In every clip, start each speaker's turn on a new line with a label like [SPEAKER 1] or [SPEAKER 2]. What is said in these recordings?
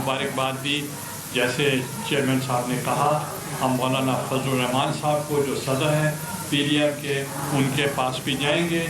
[SPEAKER 1] मुबारकबाद दी। जैसे चेयरमैन साहब ने कहा, हम मौलाना फजलुर रहमान साहब को जो सदर हैं PDM के, उनके पास भी जाएंगे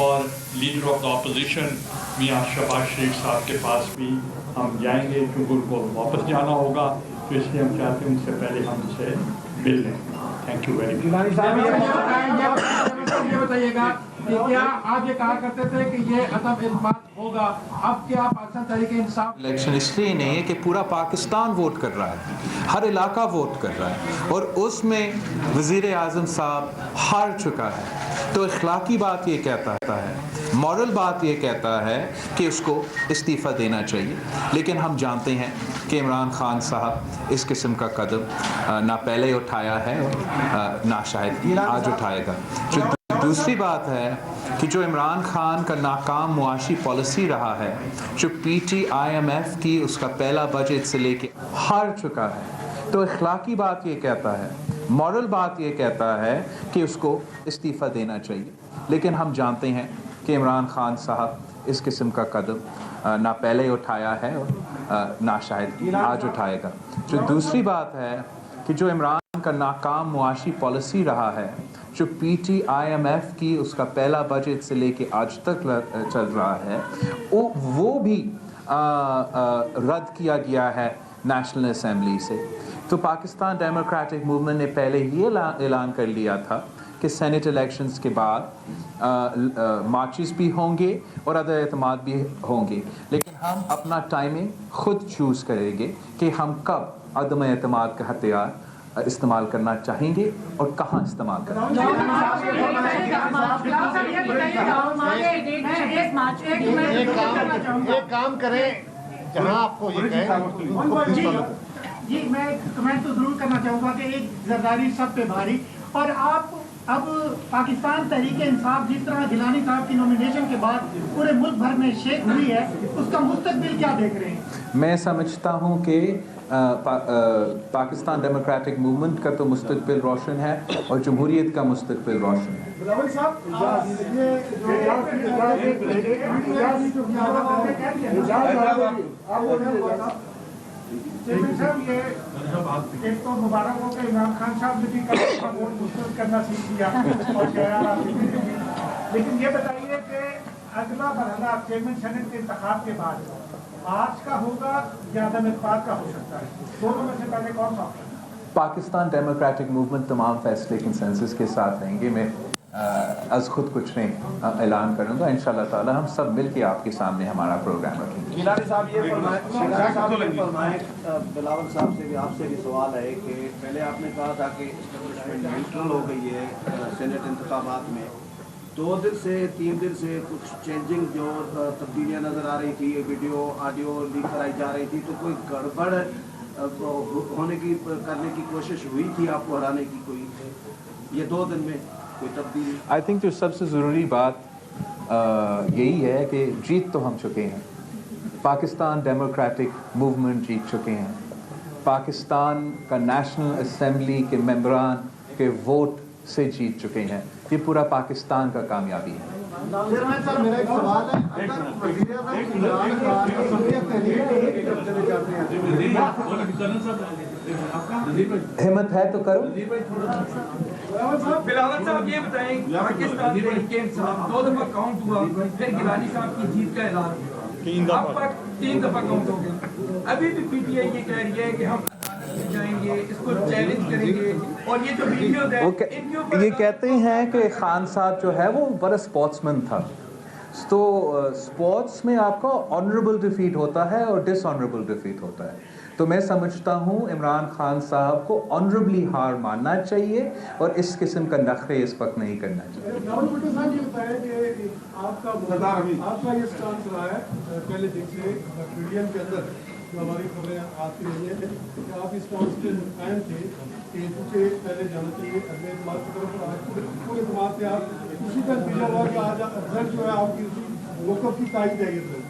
[SPEAKER 1] और लीडर ऑफ द अपोजिशन मियां शहबाज शरीफ साहब के पास भी हम जाएंगे, क्योंकि उनको वापस जाना होगा, तो इसलिए हम चाहते हैं उनसे पहले हम उनसे मिल लें। Thank you very much.
[SPEAKER 2] ये बताइएगा कि क्या आप ये कहा करते थे कि ये अदम इल्मात होगा, अब क्या पाकिस्तान तहरीक इंसाफ
[SPEAKER 3] इलेक्शन इसलिए नहीं है कि पूरा पाकिस्तान वोट कर रहा है, हर इलाका वोट कर रहा है और उसमें वज़ीर आज़म साहब हार चुका है। तो इखलाकी बात ये कहता है, मॉरल बात ये कहता है कि उसको इस्तीफ़ा देना चाहिए। लेकिन हम जानते हैं कि इमरान खान साहब इस किस्म का कदम ना पहले उठाया है और ना शायद आज उठाएगा। जो दूसरी बात है कि जो इमरान खान का नाकाम मुआशी पॉलिसी रहा है, जो PT IMF की उसका पहला बजट से लेके हार चुका है, तो इखलाकी बात ये कहता है, मॉरल बात ये कहता है कि उसको इस्तीफ़ा देना चाहिए। लेकिन हम जानते हैं कि इमरान खान साहब इस किस्म का कदम ना पहले उठाया है और ना शायद आज उठाएगा। जो दूसरी बात है कि जो इमरान का नाकाम मुआशी पॉलिसी रहा है, जो PT IMF की उसका पहला बजट से लेके आज तक चल रहा है, वो भी रद्द किया गया है नेशनल असेंबली से। तो पाकिस्तान डेमोक्रेटिक मूवमेंट ने पहले ही ऐलान कर लिया था कि सेनेट इलेक्शंस के बाद मार्चेस भी होंगे और अदम एतमाद भी होंगे, लेकिन हम अपना टाइमिंग खुद चूज़ करेंगे कि हम कब अदम एतमाद का हथियार इस्तेमाल करना चाहेंगे और कहाँ इस्तेमाल करेंगे।
[SPEAKER 4] एक काम करें, जहाँ आपको ये कहें
[SPEAKER 2] जी, मैं कमेंट तो जरूर करना चाहूँगा कि एक जरदारी सब पे भारी, और आप अब पाकिस्तान तहरीक इंसाफ जिस तरह गिलानी साहब की नॉमिनेशन के बाद पूरे मुल्क भर में शेक हुई है, उसका मुस्तकबिल क्या देख रहे हैं?
[SPEAKER 3] मैं समझता हूँ कि पाकिस्तान डेमोक्रेटिक मूवमेंट का तो मुस्तकबिल रोशन है और जमहूरियत का मुस्तकबिल रोशन है।
[SPEAKER 2] ये एक तो मुबारक हो कि इमरान खान साहब ने भी वोट मुस्तरद करना सीख लिया और लेकिन ये बताइए कि अगला मरहला चेयरमैन सेनेट के इंतखाब के बाद आज का होगा या अदम इत्तेफाक का हो सकता है? दोनों में से पहले कौन सा ऑप्शन है?
[SPEAKER 3] पाकिस्तान डेमोक्रेटिक मूवमेंट तमाम फैसले कंसेंसस के साथ रहेंगे। मैं आज खुद कुछ नहीं ऐलान करूंगा, इंशाल्लाह ताला हम सब मिल के आपके सामने हमारा प्रोग्राम रखेंगे।
[SPEAKER 5] गिलानी साहब ये फरमाएं, बिलावल साहब से भी आपसे भी सवाल है कि पहले आपने कहा था कि एस्टेब्लिशमेंट न्यूट्रल हो गई है सेनेट इंतखाबात में, 2 दिन से 3 दिन से कुछ चेंजिंग जो तब्दीलियाँ नज़र आ रही थी, वीडियो ऑडियो लीक कराई जा रही थी, तो कोई गड़बड़ होने की करने की कोशिश हुई थी आपको हराने की, कोई ये 2 दिन में कोई तब्दीली?
[SPEAKER 3] आई थिंक जो सबसे ज़रूरी बात यही है कि जीत तो हम चुके हैं, पाकिस्तान डेमोक्रेटिक मूवमेंट जीत चुके हैं, पाकिस्तान का नेशनल असेंबली के मेंबरान के वोट से जीत चुके हैं। ये पूरा पाकिस्तान का कामयाबी है।
[SPEAKER 4] मेरा एक सवाल है,
[SPEAKER 3] हिम्मत है तो करो।
[SPEAKER 6] बिलावल साहब ये बताएं, पाकिस्तान तहरीक इंसाफ 2 दफा काउंट हुआ, फिर गिलानी साहब की जीत का ऐलान हुआ, अब तक 3 दफा काउंट हो गया। अभी भी PTI ये कह रही है कि हम जाएंगे, इसको चैलेंज करेंगे, और ये जो वीडियो है
[SPEAKER 3] ये कहते हैं कि खान साहब जो है वो बड़ा स्पोर्ट्समैन था, तो स्पोर्ट्स में आपका ऑनरेबल डिफीट होता है और डिसऑनरेबल डिफीट होता है। तो मैं समझता हूँ इमरान खान साहब को ऑनरेबली हार मानना चाहिए और इस किस्म का नखरे इस वक्त नहीं करना चाहिए।
[SPEAKER 7] आपका ये स्टांस रहा है पहले दिन से मीडियम के अंदर जो हमारी खबरें आती रही है कि आप इस स्टांस पे कायम थे कि मुझे पहले जाना चाहिए अगले इतमाद की तरफ, और आज पूरे इतमाद से आप उसी का नतीजा हुआ कि आज रिजल्ट जो है आपकी उसी वक़्त की तारीफ है।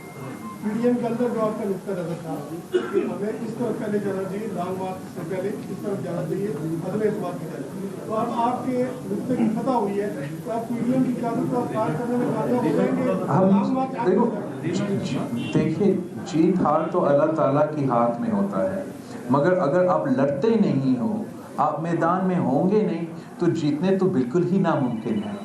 [SPEAKER 7] PDM के अंदर जो आपका नुकता नजर था कि हमें इस तरफ पहले जाना चाहिए, लॉन्ग मार्च से पहले इस तरफ जाना चाहिए, अदम एतमाद की तरफ, तो अब आपके नुकते की फतह हुई है, तो आप PDM की क्यादत को पार करने में कामयाब हो जाएंगे।
[SPEAKER 3] देखिए जीत हार तो अल्लाह ताला की हाथ में होता है, मगर अगर आप लड़ते नहीं हो, आप मैदान में होंगे नहीं, तो जीतने तो बिल्कुल ही नामुमकिन है।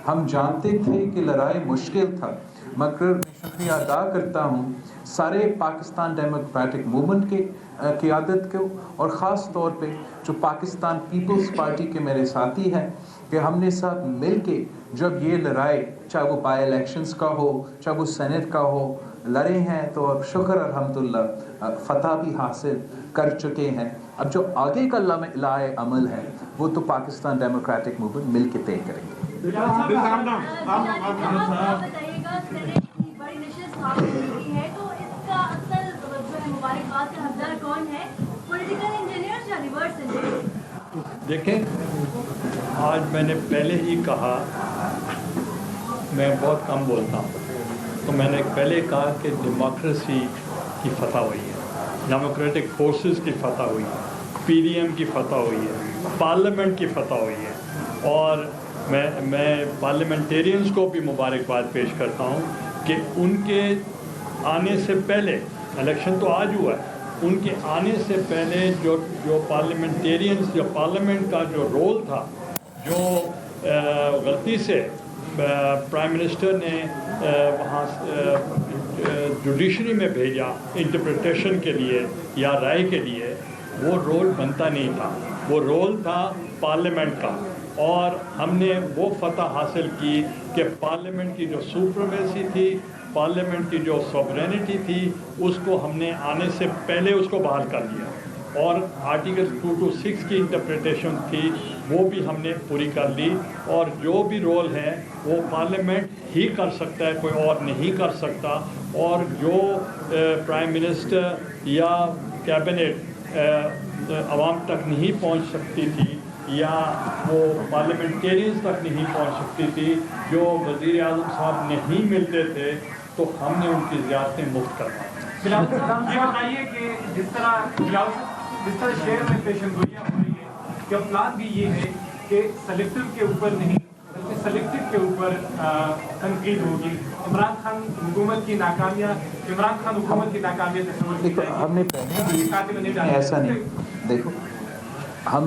[SPEAKER 3] हम जानते थे कि लड़ाई मुश्किल था, मगर मैं शुक्रिया अदा करता हूँ सारे पाकिस्तान डेमोक्रेटिक मूवमेंट के क़ियादत को, और ख़ास तौर पे जो पाकिस्तान पीपल्स पार्टी के मेरे साथी हैं, कि हमने सब मिल के जब ये लड़ाई, चाहे वो बाई इलेक्शंस का हो, चाहे वो सेनेट का हो, लड़े हैं, तो अब शुक्र अल्हम्दुलिल्लाह फ़तह भी हासिल कर चुके हैं। अब जो आगे का लाए अमल है वो तो पाकिस्तान डेमोक्रेटिक मूवमेंट मिल के तय करेंगे।
[SPEAKER 8] आप बताइएगा, सेनेट की बड़ी निश्चित स्थापना है, तो इसका असल जो है मुबारकबाद का हकदार कौन है, पॉलिटिकल इंजीनियर्स या रिवर्स इंजीनियर्स?
[SPEAKER 1] देखें, आज मैंने पहले ही कहा, मैं बहुत कम बोलता हूँ, तो मैंने पहले कहा कि डेमोक्रेसी की फतह हुई है, डेमोक्रेटिक फोर्सेस की फतह हुई है, पीडीएम की फतह हुई है, पार्लियामेंट की फतह हुई है, और मैं पार्लियामेंटेरियंस को भी मुबारकबाद पेश करता हूँ कि उनके आने से पहले, इलेक्शन तो आज हुआ है, उनके आने से पहले जो पार्लियामेंटेरियंस, जो पार्लियामेंट का जो रोल था, जो गलती से प्राइम मिनिस्टर ने वहाँ जुडिशरी में भेजा इंटरप्रिटेशन के लिए या राय के लिए, वो रोल बनता नहीं था, वो रोल था पार्लियामेंट का। और हमने वो फतह हासिल की कि पार्लियामेंट की जो सुप्रीमेसी थी, पार्लियामेंट की जो सॉवरेनिटी थी, उसको हमने आने से पहले उसको बहाल कर दिया, और आर्टिकल 226 की इंटरप्रिटेशन थी वो भी हमने पूरी कर ली, और जो भी रोल है वो पार्लियामेंट ही कर सकता है, कोई और नहीं कर सकता। और जो प्राइम मिनिस्टर या कैबिनेट आवाम तक नहीं पहुंच सकती थी, या वो पार्लियामेंटेरियंस तक नहीं पहुंच सकती थी, जो वज़ीर आज़म साहब नहीं मिलते थे, तो हमने उनकी ज़ियारतें मुफ्त करवाई।
[SPEAKER 2] ये बताइए कि जिस तरह शहर में पेशेंगोइयाँ हो रही है, कि प्लान भी ये है कि सेलेक्टिव के ऊपर नहीं बल्कि सेलेक्टिव के ऊपर तनकीद होगी। इमरान खान हुकूमत की नाकामियाँ
[SPEAKER 3] देखो, हमने पहले भी ऐसा नहीं, देखो हम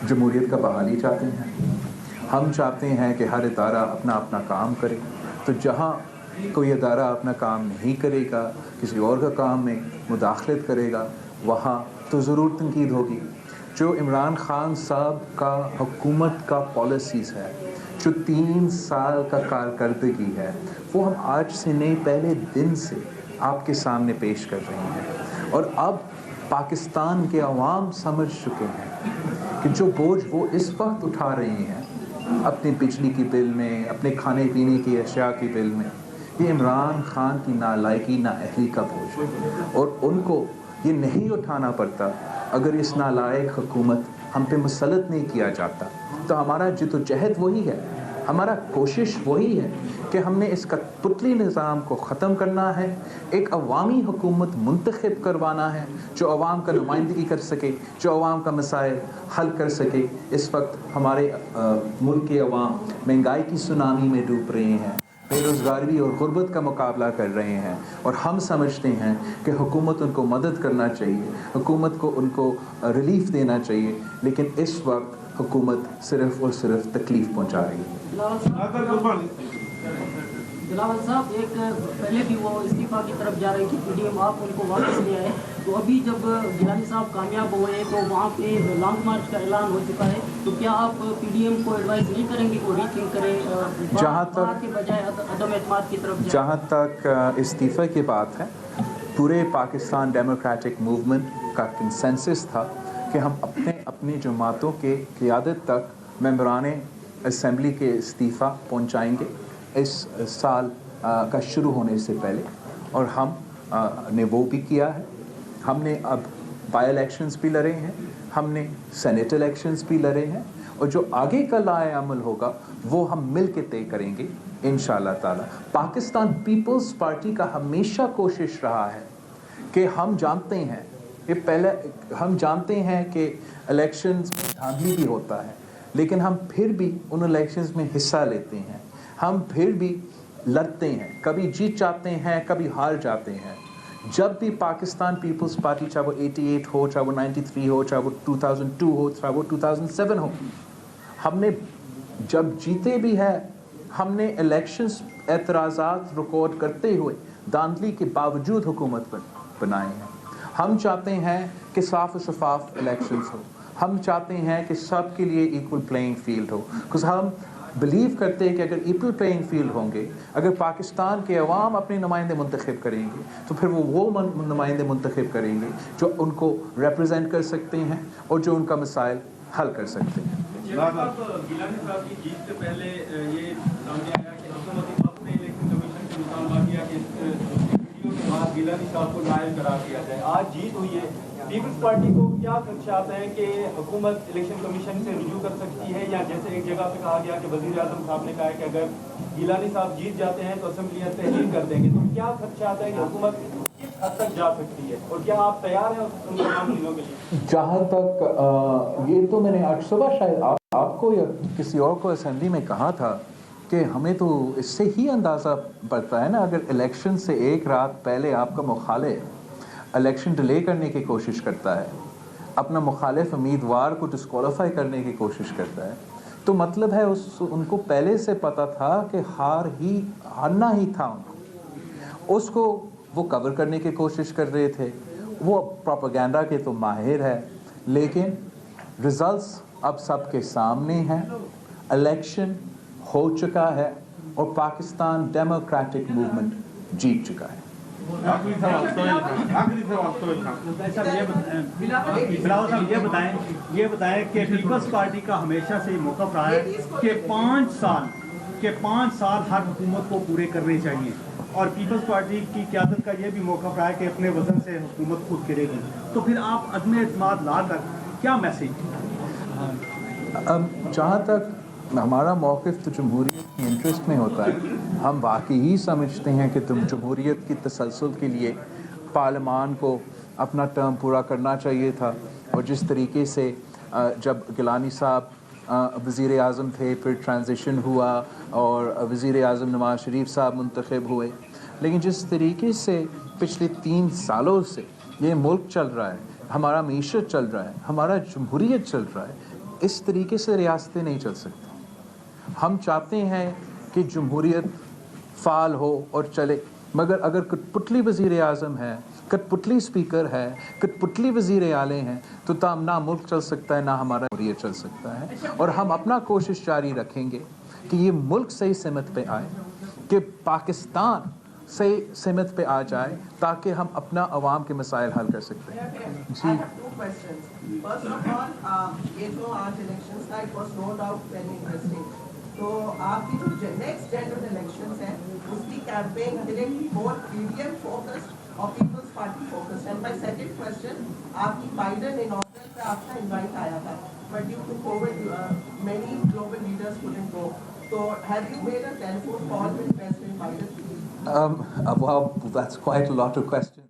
[SPEAKER 3] जमहूरियत का बहाली चाहते हैं, हम चाहते हैं कि हर इदारा अपना अपना काम करे, तो जहाँ कोई इदारा अपना काम नहीं करेगा, किसी और का काम में मुदाखलत करेगा, वहाँ तो ज़रूर तनकीद होगी। जो इमरान खान साहब का हुकूमत का पॉलिसीज़ है, जो 3 साल का कारकर्दगी है, वो हम आज से नहीं पहले दिन से आपके सामने पेश कर रहे हैं। और अब पाकिस्तान के अवाम समझ चुके हैं कि जो बोझ वो इस वक्त उठा रही हैं अपने बिजली की बिल में, अपने खाने पीने की अशिया की बिल में, ये इमरान खान की नालायकी, नाअहली का बोझ है, और उनको ये नहीं उठाना पड़ता अगर इस नालायक हुकूमत हम पे मुसलत नहीं किया जाता। तो हमारा जिद्दोजहद वही है, हमारा कोशिश वही है कि हमने इस कठपुतली निज़ाम को ख़त्म करना है, एक अवामी हुकूमत मुंतखब करवाना है जो अवाम का नुमाइंदगी कर सके, जो अवाम का मसाइल हल कर सके। इस वक्त हमारे मुल्क के अवाम महंगाई की सुनामी में डूब रहे हैं, बेरोज़गारी और गुर्बत का मुकाबला कर रहे हैं, और हम समझते हैं कि हुकूमत उनको मदद करना चाहिए, हुकूमत को उनको रिलीफ देना चाहिए, लेकिन इस वक्त हुकूमत सिर्फ़ और सिर्फ तकलीफ़ पहुँचा रही है।
[SPEAKER 9] बिलावल साहब, एक पहले भी वो इस्तीफ़ा की तरफ जा रही थी पीडीएम, आप उनको वापस ले आए, तो अभी जब गिलानी साहब कामयाब हुए तो वहाँ पे लॉन्ग मार्च का ऐलान हो चुका है, तो क्या आप पीडीएम को एडवाइस नहीं करेंगे वो रीथिंक करें,
[SPEAKER 3] जहाँ तक
[SPEAKER 9] के बजाय अदम एतमाद की तरफ? जहाँ
[SPEAKER 3] तक इस्तीफ़े की बात है, पूरे पाकिस्तान डेमोक्रेटिक मूवमेंट का कंसेंसस था कि हम अपनी जमातों के क़ियादत तक मेंबरान असेंबली के इस्तीफ़ा पहुंचाएंगे इस साल का शुरू होने से पहले, और हम ने वो भी किया है। हमने अब बाई इलेक्शंस भी लड़े हैं, हमने सेनेट इलेक्शंस भी लड़े हैं, और जो आगे का लाए अमल होगा वो हम मिल के तय करेंगे इंशाअल्लाह ताला। पाकिस्तान पीपल्स पार्टी का हमेशा कोशिश रहा है कि हम जानते हैं हम जानते हैं कि इलेक्शंस में धांधली भी होता है, लेकिन हम फिर भी उन इलेक्शंस में हिस्सा लेते हैं, हम फिर भी लड़ते हैं, कभी जीत जाते हैं, कभी हार जाते हैं, जब भी पाकिस्तान पीपल्स पार्टी, चाहे वो 88 हो, चाहे वो 93 हो, चाहे वो 2002 हो, चाहे वो 2007 हो, हमने जब जीते भी है, हमने इलेक्शंस एतराज़ात रिकॉर्ड करते हुए धांधली के बावजूद हुकूमत बनाए हैं। हम चाहते हैं कि साफ और शफाफ इलेक्शंस हो, हम चाहते हैं कि सब के लिए इक्वल प्लेइंग फील्ड हो, बिकॉज हम बिलीव करते हैं कि अगर इक्वल प्लेइंग फील्ड होंगे, अगर पाकिस्तान के अवाम अपने नुमाइंदे मुंतखब करेंगे तो फिर वो नुमाइंदे मुंतखब करेंगे जो उनको रिप्रेजेंट कर सकते हैं और जो उनका मसाइल हल कर सकते हैं।
[SPEAKER 10] गिलानी साहब की जीत से पहले ये सामने आया कि हुकूमत अपने इलेक्शन कमीशन से मुतालबा किया कि वीडियो के बाद गिलानी साहब को नायल करार दिया जाए। आज जीत हुई है, पीपल्स पार्टी को क्या खदशात हैं कि हुकूमत इलेक्शन कमीशन से रुजू कर सकती है, या जैसे एक जगह पे कहा गया कि वज़ीर आज़म साहब ने कहा है कि अगर गिलानी साहब जीत जाते हैं तो असेंबलियाँ तहरीर कर देंगे, तो क्या खदशात है कि हुकूमत किस हद तक जा सकती है और क्या आप तैयार हैं उन तमाम चीज़ों के लिए?
[SPEAKER 3] जहाँ तक ये तो मैंने आज सुबह शायद आपको या किसी और को असेंबली में कहा था कि हमें तो इससे ही अंदाज़ा पड़ता है ना, अगर इलेक्शन से एक रात पहले आपका मुखालिफ इलेक्शन डिले करने की कोशिश करता है, अपना मुखालिफ उम्मीदवार को डिस्क्वालीफाई करने की कोशिश करता है, तो मतलब है उनको पहले से पता था कि हारना ही था उनको। उसको वो कवर करने की कोशिश कर रहे थे, वो प्रोपेगेंडा के तो माहिर है, लेकिन रिजल्ट्स अब सबके सामने हैं, इलेक्शन हो चुका है और पाकिस्तान डेमोक्रेटिक मूवमेंट जीत चुका है।
[SPEAKER 2] आखिरी सवाल ये बताएं कि पीपल्स पार्टी का हमेशा से मौक़िफ़ रहा है कि 5 साल हर हुकूमत को पूरे करने चाहिए, और पीपल्स पार्टी की क़यादत का ये भी मौक़िफ़ रहा है कि अपने वज़न से हुकूमत खुद करेगी, तो फिर आप अदम एतमाद ला कर क्या मैसेज?
[SPEAKER 3] जहाँ तक हमारा मौक़िफ़ तो जमहूरियत की इंटरेस्ट में होता है, हम वाकई ही समझते हैं कि जमहूरियत की तसलसल के लिए पार्लियामान को अपना टर्म पूरा करना चाहिए था, और जिस तरीके से जब गिलानी साहब वज़ीर आज़म थे, फिर ट्रांजिशन हुआ और वज़ीर आज़म नवाज़ शरीफ साहब मुंतखब हुए, लेकिन जिस तरीके से पिछले 3 सालों से ये मुल्क चल रहा है, हमारा मीशत चल रहा है, हमारा जमहूरियत चल रहा है, इस तरीके से रियासतें नहीं चल सकती। हम चाहते हैं कि जमहूरियत फ़ाल हो और चले, मगर अगर कठपुतली वज़ीर आज़म है, कठपुतली स्पीकर है, कठपुतली वज़ीर आले हैं, तो ना मुल्क चल सकता है, ना हमारा जमहूरियत चल सकता है। और हम अपना कोशिश जारी रखेंगे कि ये मुल्क सही सिमत पे आए, कि पाकिस्तान सही सिमत पे आ जाए, ताकि हम अपना अवाम के मसाइल हल कर सकते हैं। जी,
[SPEAKER 11] First of all, ये जो आज इलेक्शंस था, it was no doubt very interesting. तो आपकी जो नेक्स्ट जनरल इलेक्शंस हैं, उसकी campaign directly more PDM focused और Peoples Party focused. And my second question, आपकी बाइडेन इनॉग्रेशन पे आपका इनवाइट आया था, but due to covid many global leaders couldn't go. So have you made a telephone call with President Biden?
[SPEAKER 3] Well, that's quite a lot of questions.